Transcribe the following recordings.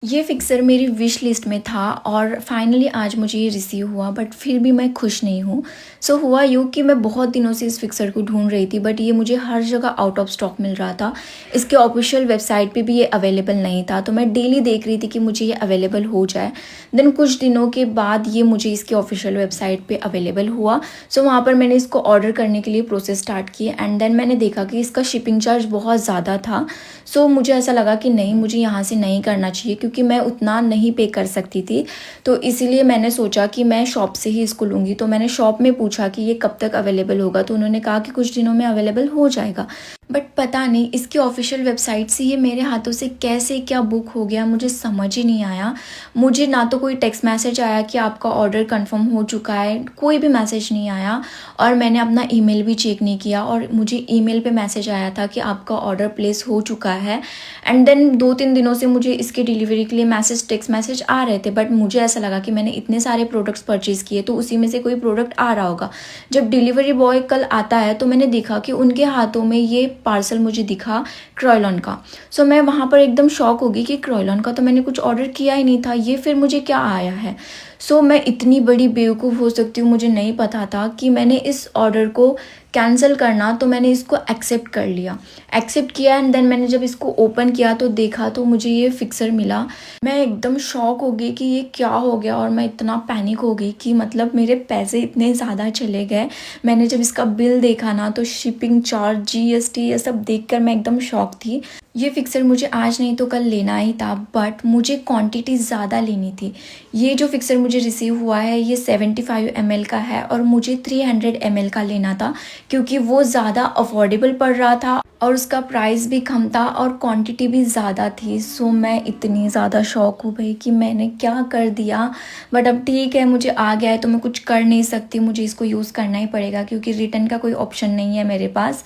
ये फ़िक्सर मेरी wish list में था और फाइनली आज मुझे ये रिसीव हुआ, बट फिर भी मैं खुश नहीं हूँ। सो हुआ यूँ कि मैं बहुत दिनों से इस फ़िक्सर को ढूँढ रही थी, बट ये मुझे हर जगह आउट ऑफ स्टॉक मिल रहा था। इसके ऑफ़िशियल वेबसाइट पे भी ये अवेलेबल नहीं था, तो मैं डेली देख रही थी कि मुझे ये अवेलेबल हो जाए। देन कुछ दिनों के बाद ये मुझे इसकी ऑफ़िशियल वेबसाइट पे अवेलेबल हुआ। सो वहाँ पर मैंने इसको ऑर्डर करने के लिए प्रोसेस स्टार्ट की एंड देन मैंने देखा कि इसका शिपिंग चार्ज बहुत ज़्यादा था। सो मुझे ऐसा लगा कि नहीं, मुझे यहाँ से नहीं करना चाहिए क्योंकि मैं उतना नहीं पे कर सकती थी। तो इसीलिए मैंने सोचा कि मैं शॉप से ही इसको लूँगी। तो मैंने शॉप में पूछा कि ये कब तक अवेलेबल होगा, तो उन्होंने कहा कि कुछ दिनों में अवेलेबल हो जाएगा। बट पता नहीं इसकी ऑफ़िशियल वेबसाइट से ये मेरे हाथों से कैसे क्या बुक हो गया, मुझे समझ ही नहीं आया। मुझे ना तो कोई टेक्स्ट मैसेज आया कि आपका ऑर्डर कंफर्म हो चुका है, कोई भी मैसेज नहीं आया। और मैंने अपना ईमेल भी चेक नहीं किया और मुझे ईमेल पे मैसेज आया था कि आपका ऑर्डर प्लेस हो चुका है। एंड देन 2-3 दिनों से मुझे इसके डिलीवरी के लिए टेक्स्ट मैसेज आ रहे थे, बट मुझे ऐसा लगा कि मैंने इतने सारे प्रोडक्ट्स परचेज़ किए तो उसी में से कोई प्रोडक्ट आ रहा होगा। जब डिलीवरी बॉय कल आता है तो मैंने देखा कि उनके हाथों में ये पार्सल मुझे दिखा क्रॉयलॉन का। सो मैं वहाँ पर एकदम शॉक हो गई कि क्रॉयलॉन का तो मैंने कुछ ऑर्डर किया ही नहीं था, ये फिर मुझे क्या आया है। सो मैं इतनी बड़ी बेवकूफ़ हो सकती हूँ, मुझे नहीं पता था कि मैंने इस ऑर्डर को कैंसिल करना, तो मैंने इसको एक्सेप्ट कर लिया। एक्सेप्ट किया एंड देन मैंने जब इसको ओपन किया तो देखा तो मुझे ये फ़िक्सर मिला। मैं एकदम शॉक हो गई कि ये क्या हो गया और मैं इतना पैनिक हो गई कि मतलब मेरे पैसे इतने ज़्यादा चले गए। मैंने जब इसका बिल देखा ना तो शिपिंग चार्ज, जीएसटी, ये सब देखकर मैं एकदम शॉक थी। ये फ़िक्सर मुझे आज नहीं तो कल लेना ही था, बट मुझे क्वांटिटी ज़्यादा लेनी थी। ये जो फ़िक्सर मुझे रिसीव हुआ है ये 75 ml का है और मुझे 300 ml का लेना था क्योंकि वो ज़्यादा अफोर्डेबल पड़ रहा था और उसका प्राइस भी कम था और क्वांटिटी भी ज़्यादा थी। सो मैं इतनी ज़्यादा शॉक हो गई कि मैंने क्या कर दिया। बट अब ठीक है, मुझे आ गया है तो मैं कुछ कर नहीं सकती, मुझे इसको यूज़ करना ही पड़ेगा क्योंकि रिटर्न का कोई ऑप्शन नहीं है मेरे पास।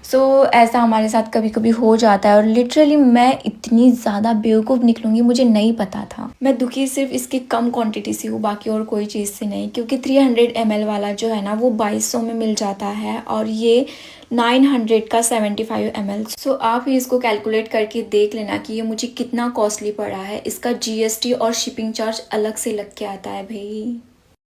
सो ऐसा हमारे साथ कभी कभी हो जाता है और लिटरली मैं इतनी ज़्यादा बेवकूफ़ निकलूँगी मुझे नहीं पता था। मैं दुखी सिर्फ इसकी कम क्वांटिटी से हूँ, बाकी और कोई चीज़ से नहीं, क्योंकि 300 ml वाला जो है ना वो 2200 में मिल जाता है और ये 900 का 75 ml। सो आप ही इसको कैलकुलेट करके देख लेना कि ये मुझे कितना कॉस्टली पड़ा है। इसका जीएसटी और शिपिंग चार्ज अलग से लग के आता है भाई।